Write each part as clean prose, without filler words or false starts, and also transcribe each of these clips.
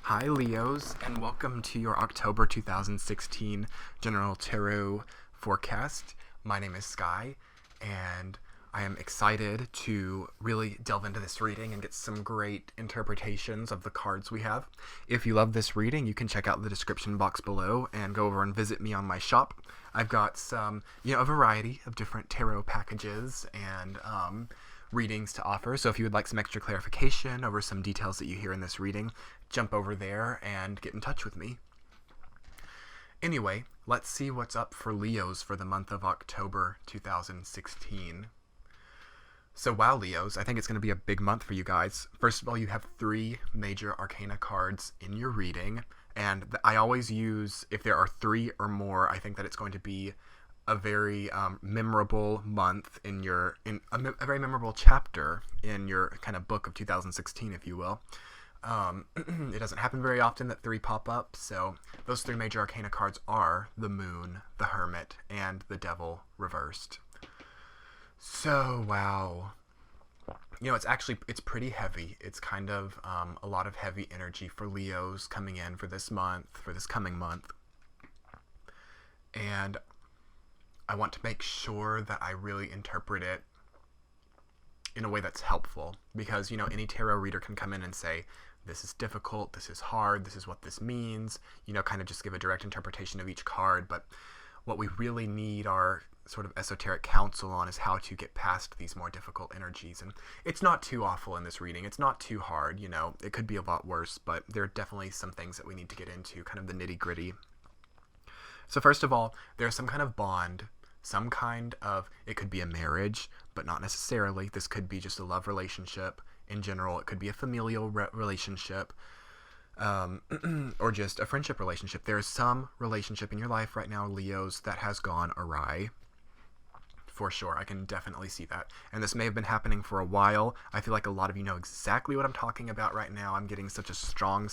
Hi Leos, and welcome to your October 2016 General Tarot forecast. My name is Sky, and I am excited to really delve into this reading and get some great interpretations of the cards we have. If you love this reading, you can check out the description box below and go over and visit me on my shop. I've got some, a variety of different tarot packages and readings to offer. So if you would like some extra clarification over some details that you hear in this reading, jump over there and get in touch with me. Anyway, let's see what's up for Leos for the month of October 2016. So wow, Leos, I think it's going to be a big month for you guys. First of all, you have 3 major Arcana cards in your reading, and I always use, if there are 3 or more, I think that it's going to be a very memorable month in a very memorable chapter in your kind of book of 2016, if you will. It doesn't happen very often that 3 pop up, so those 3 major Arcana cards are the Moon, the Hermit, and the Devil reversed. So, wow. It's pretty heavy. It's kind of a lot of heavy energy for Leos coming in for this coming month. And I want to make sure that I really interpret it in a way that's helpful, because, any tarot reader can come in and say, this is difficult, this is hard, this is what this means, kind of just give a direct interpretation of each card. But what we really need are sort of esoteric counsel on is how to get past these more difficult energies. And it's not too awful in this reading. It's not too hard, it could be a lot worse, but there are definitely some things that we need to get into, kind of the nitty-gritty. So first of all, there's some kind of bond, it could be a marriage, but not necessarily. This could be just a love relationship in general. It could be a familial relationship, or just a friendship relationship. There is some relationship in your life right now, Leos, that has gone awry. For sure, I can definitely see that. And this may have been happening for a while. I feel like a lot of you know exactly what I'm talking about right now. I'm getting such a strong,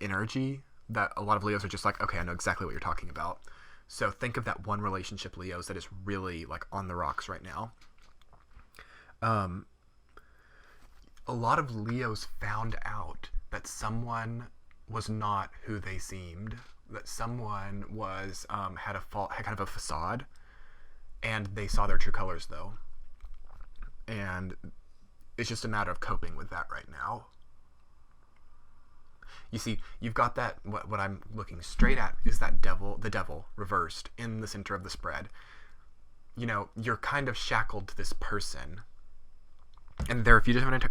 energy that a lot of Leos are just like, okay, I know exactly what you're talking about. So think of that one relationship, Leos, that is really on the rocks right now. A lot of Leos found out that someone was not who they seemed, that someone was had kind of a facade, and they saw their true colors though. And it's just a matter of coping with that right now. You see, you've got that, what I'm looking straight at is that the devil reversed in the center of the spread. You're kind of shackled to this person. And there are a few different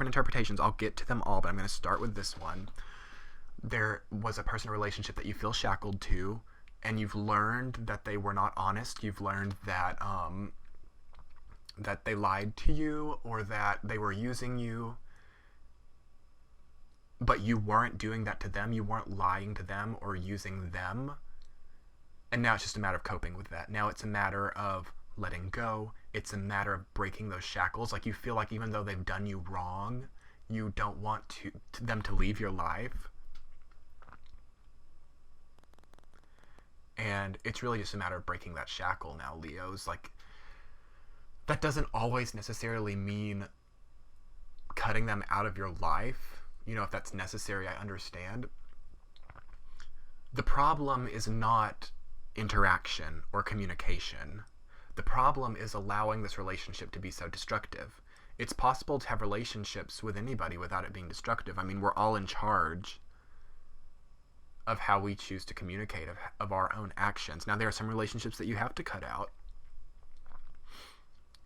interpretations. I'll get to them all, but I'm going to start with this one. There was a person relationship that you feel shackled to, and you've learned that they were not honest. You've learned that that they lied to you, or that they were using you. But you weren't doing that to them. You weren't lying to them or using them. And now it's just a matter of coping with that. Now it's a matter of letting go. It's a matter of breaking those shackles. You feel like even though they've done you wrong, you don't want them to leave your life. And it's really just a matter of breaking that shackle now, Leos. That doesn't always necessarily mean cutting them out of your life. If that's necessary, I understand. The problem is not interaction or communication. The problem is allowing this relationship to be so destructive. It's possible to have relationships with anybody without it being destructive. I mean, we're all in charge of how we choose to communicate, of our own actions. Now, there are some relationships that you have to cut out.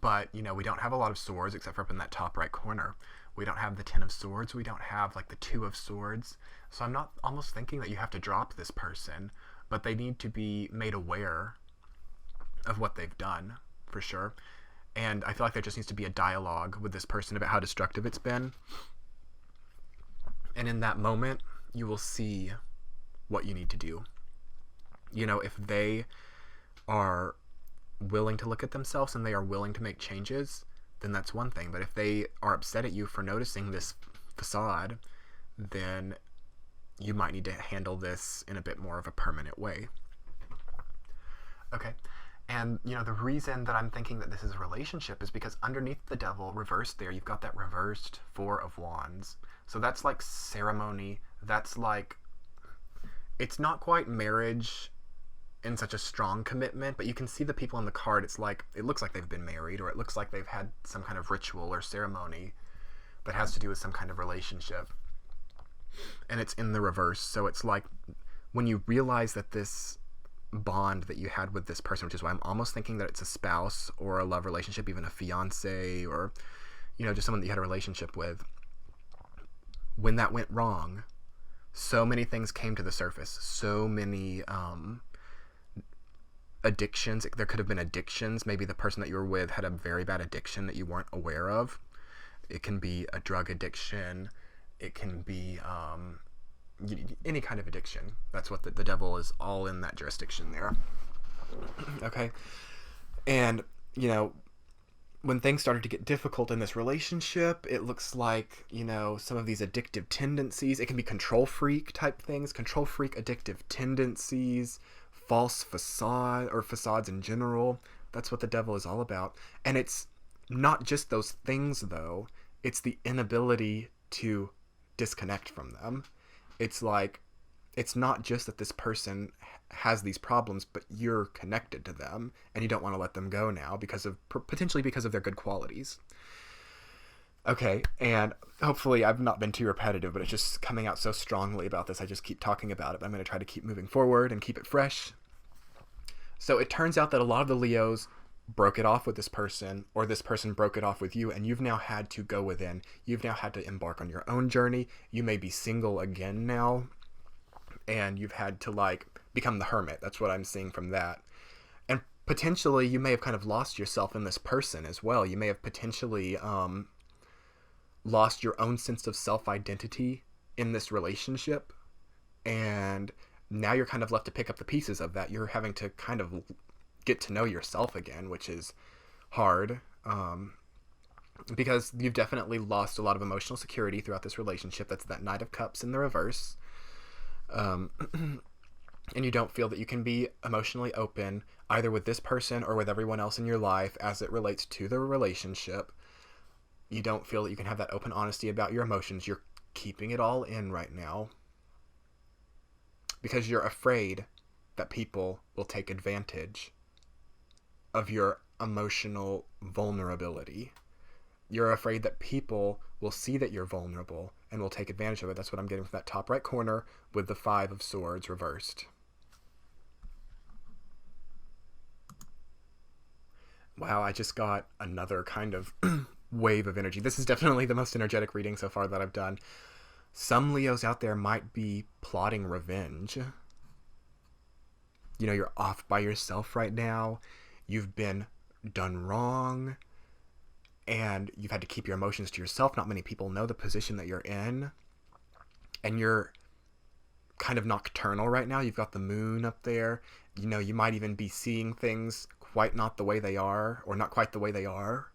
But, we don't have a lot of swords except for up in that top right corner. We don't have the 10 of swords. We don't have the 2 of swords. So I'm not almost thinking that you have to drop this person, but they need to be made aware of what they've done, for sure. And I feel like there just needs to be a dialogue with this person about how destructive it's been. And in that moment, you will see what you need to do. If they are willing to look at themselves and they are willing to make changes, then that's one thing. But if they are upset at you for noticing this facade, then you might need to handle this in a bit more of a permanent way. Okay. And, the reason that I'm thinking that this is a relationship is because underneath the devil, reversed there, you've got that reversed Four of Wands. So that's like ceremony. That's like, it's not quite marriage in such a strong commitment, but you can see the people on the card. It's like, it looks like they've been married, or it looks like they've had some kind of ritual or ceremony that has to do with some kind of relationship. And it's in the reverse. So it's like when you realize that this bond that you had with this person, which is why I'm almost thinking that it's a spouse or a love relationship, even a fiance, or just someone that you had a relationship with, when that went wrong, so many things came to the surface. So many addictions. There could have been addictions. Maybe the person that you were with had a very bad addiction that you weren't aware of. It can be a drug addiction. It can be any kind of addiction. That's what the devil is, all in that jurisdiction there. Okay. And, when things started to get difficult in this relationship, it looks like, some of these addictive tendencies, it can be control freak type things, control freak addictive tendencies, false facade or facades in general. That's what the devil is all about. And it's not just those things, though. It's the inability to disconnect from them. It's like, it's not just that this person has these problems, but you're connected to them and you don't want to let them go now potentially because of their good qualities. Okay, and hopefully I've not been too repetitive, but it's just coming out so strongly about this. I just keep talking about it. I'm going to try to keep moving forward and keep it fresh. So it turns out that a lot of the Leos broke it off with this person, or this person broke it off with you, and you've now had to go within. You've now had to embark on your own journey. You may be single again now, and you've had to become the hermit. That's what I'm seeing from that. And potentially you may have kind of lost yourself in this person as well. You may have potentially lost your own sense of self-identity in this relationship, and now you're kind of left to pick up the pieces of that. You're having to kind of get to know yourself again, which is hard, because you've definitely lost a lot of emotional security throughout this relationship. That's that Knight of Cups in the reverse. And you don't feel that you can be emotionally open either with this person or with everyone else in your life as it relates to the relationship. You don't feel that you can have that open honesty about your emotions. You're keeping it all in right now because you're afraid that people will take advantage of your emotional vulnerability. You're afraid that people will see that you're vulnerable and will take advantage of it. That's what I'm getting from that top right corner with the Five of Swords reversed. Wow, I just got another kind of wave of energy. This is definitely the most energetic reading so far that I've done. Some Leos out there might be plotting revenge. You're off by yourself right now. You've been done wrong, and you've had to keep your emotions to yourself. Not many people know the position that you're in, and you're kind of nocturnal right now. You've got the moon up there. You might even be seeing things quite not the way they are, or not quite the way they are.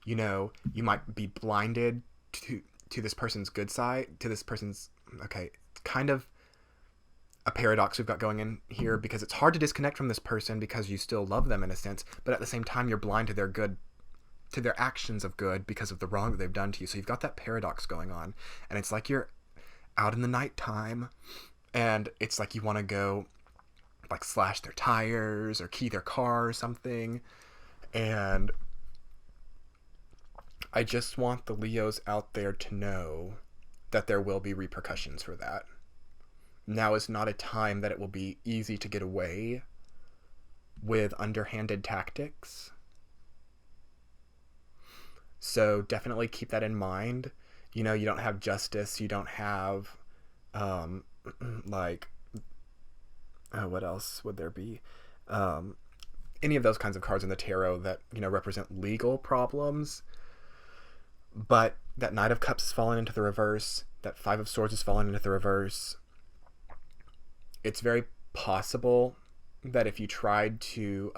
You might be blinded to this person's good side, to this person's, okay, kind of a paradox we've got going in here, because it's hard to disconnect from this person because you still love them in a sense, but at the same time you're blind to their good, to their actions of good because of the wrong that they've done to you. So you've got that paradox going on, and it's like you're out in the nighttime, and it's like you want to go slash their tires or key their car or something. And I just want the Leos out there to know that there will be repercussions for that. Now is not a time that it will be easy to get away with underhanded tactics. So definitely keep that in mind. You don't have justice. You don't have, what else would there be? Any of those kinds of cards in the tarot that, represent legal problems. But that Knight of Cups has fallen into the reverse. That Five of Swords has fallen into the reverse. It's very possible that if you tried to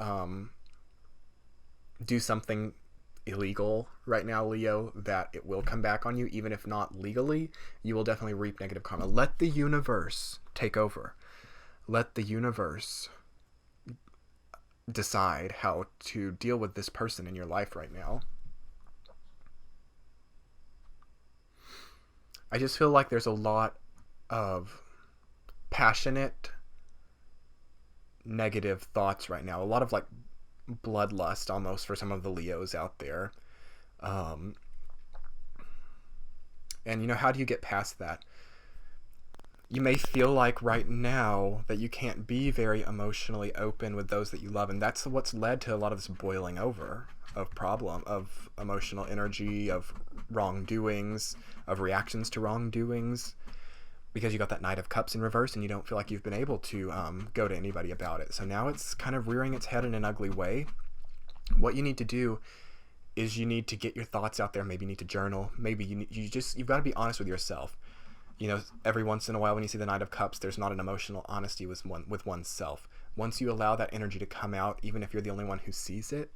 do something illegal right now, Leo, that it will come back on you. Even if not legally, you will definitely reap negative karma. Let the universe take over. Let the universe decide how to deal with this person in your life right now. I just feel like there's a lot of passionate negative thoughts right now. A lot of like bloodlust almost for some of the Leos out there. Um, and you know, how do you get past that? You may feel like right now that you can't be very emotionally open with those that you love, and that's what's led to a lot of this boiling over of emotional energy, of wrongdoings, of reactions to wrongdoings, because you got that Knight of Cups in reverse and you don't feel like you've been able to go to anybody about it. So now it's kind of rearing its head in an ugly way. What you need to do is you need to get your thoughts out there. Maybe you need to journal. Maybe you've got to be honest with yourself. You know, every once in a while when you see the Knight of Cups, there's not an emotional honesty with oneself. Once you allow that energy to come out, even if you're the only one who sees it,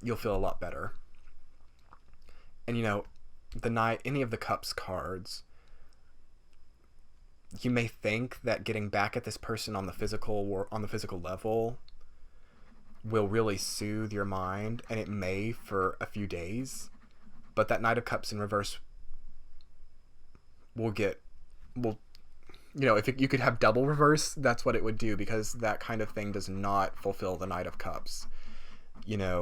you'll feel a lot better. And you know, any of the Cups cards, you may think that getting back at this person on the physical level will really soothe your mind, and it may for a few days, but that Knight of Cups in reverse if you could have double reverse, that's what it would do, because that kind of thing does not fulfill the Knight of Cups. The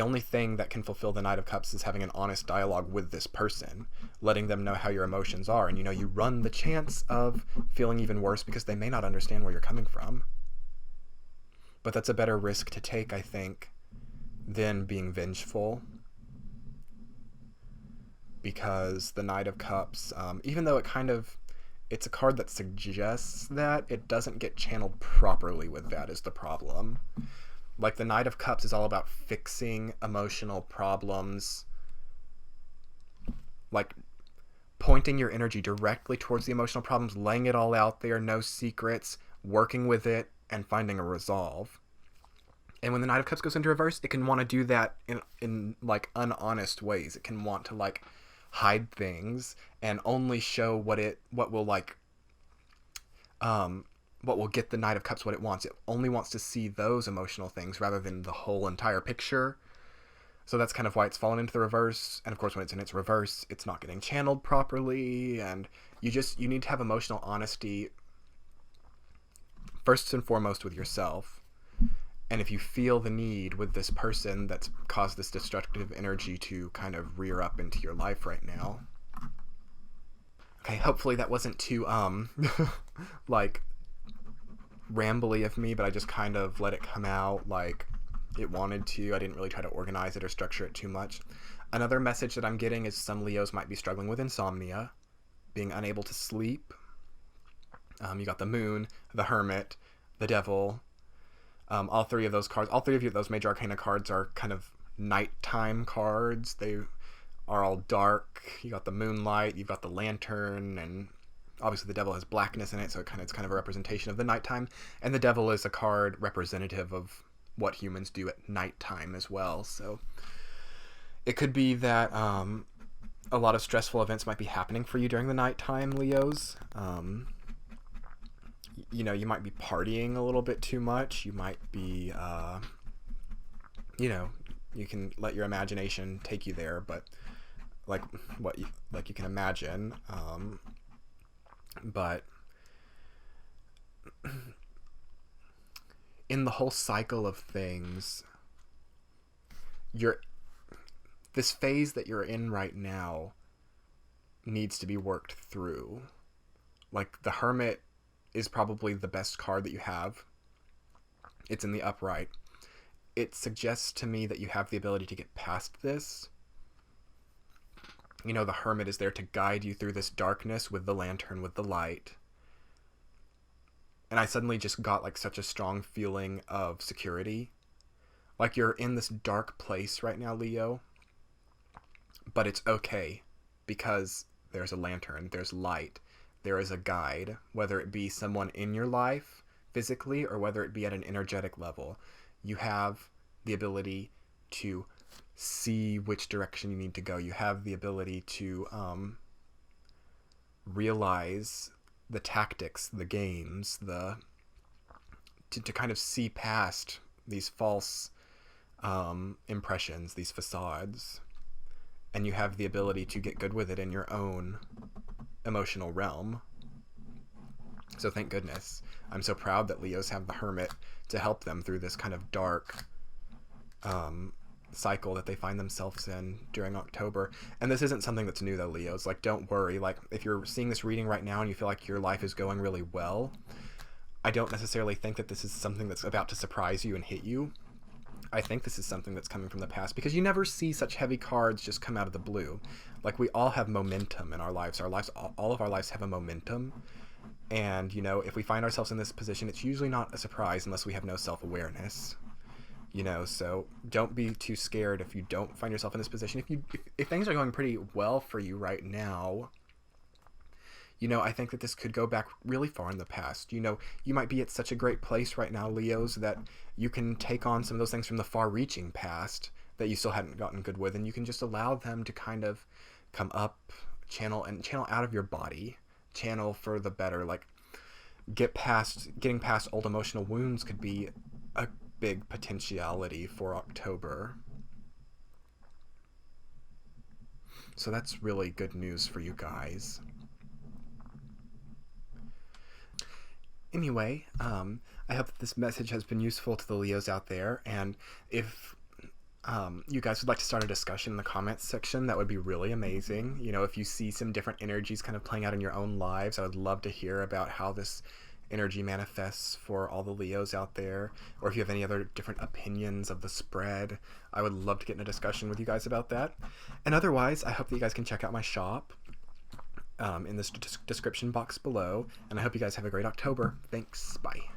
only thing that can fulfill the Knight of Cups is having an honest dialogue with this person, letting them know how your emotions are, and you run the chance of feeling even worse because they may not understand where you're coming from. But that's a better risk to take, I think, than being vengeful. Because the Knight of Cups, even though it's a card that suggests that, it doesn't get channeled properly with that is the problem. Like, the Knight of Cups is all about fixing emotional problems, like pointing your energy directly towards the emotional problems, laying it all out there, no secrets, working with it, and finding a resolve. And when the Knight of Cups goes into reverse, it can want to do that in like unhonest ways. It can want to like hide things and only show what will get the Knight of Cups what it wants. It only wants to see those emotional things rather than the whole entire picture. So that's kind of why it's fallen into the reverse. And of course, when it's in its reverse, it's not getting channeled properly. And you need to have emotional honesty first and foremost with yourself. And if you feel the need with this person that's caused this destructive energy to kind of rear up into your life right now. Okay, hopefully that wasn't too, like, rambly of me, but I just kind of let it come out like it wanted to. I didn't really try to organize it or structure it too much. Another message that I'm getting is some Leos might be struggling with insomnia, being unable to sleep. You got the Moon, the Hermit, the Devil. All three of those major Arcana cards are kind of nighttime cards. They are all dark. You got the Moonlight, you've got the Lantern, and obviously the Devil has blackness in it, so it's kind of a representation of the nighttime. And the Devil is a card representative of what humans do at nighttime as well. So it could be that a lot of stressful events might be happening for you during the nighttime, Leos. You might be partying a little bit too much. You might be, you can let your imagination take you there, but you can imagine. But in the whole cycle of things, this phase that you're in right now needs to be worked through. Like, the Hermit is probably the best card that you have. It's in the upright. It suggests to me that you have the ability to get past this. The Hermit is there to guide you through this darkness with the Lantern, with the light. And I suddenly just got like such a strong feeling of security. Like, you're in this dark place right now, Leo. But it's okay, because there's a Lantern, there's light. There is a guide, whether it be someone in your life physically or whether it be at an energetic level. You have the ability to see which direction you need to go. You have the ability to realize the tactics, the games, the to kind of see past these false impressions, these facades, and you have the ability to get good with it in your own emotional realm. So thank goodness. I'm so proud that Leos have the Hermit to help them through this kind of dark cycle that they find themselves in during October. And this isn't something that's new though, Leos. Like, don't worry. Like, if you're seeing this reading right now and you feel like your life is going really well, I don't necessarily think that this is something that's about to surprise you and hit you. I think this is something that's coming from the past, because you never see such heavy cards just come out of the blue. Like, we all have momentum in our lives. All of our lives have a momentum. And, you know, if we find ourselves in this position, it's usually not a surprise unless we have no self-awareness. You know, so don't be too scared if you don't find yourself in this position. If things are going pretty well for you right now, you know, I think that this could go back really far in the past. You know, you might be at such a great place right now, Leos, that you can take on some of those things from the far-reaching past that you still hadn't gotten good with, and you can just allow them to kind of come up, channel out of your body, channel for the better. Like, getting past old emotional wounds could be a big potentiality for October. So that's really good news for you guys. Anyway, I hope that this message has been useful to the Leos out there, and if you guys would like to start a discussion in the comments section, that would be really amazing. You know, if you see some different energies kind of playing out in your own lives, I would love to hear about how this energy manifests for all the Leos out there, or if you have any other different opinions of the spread, I would love to get in a discussion with you guys about that. And otherwise, I hope that you guys can check out my shop in this description box below, and I hope you guys have a great October. Thanks. Bye.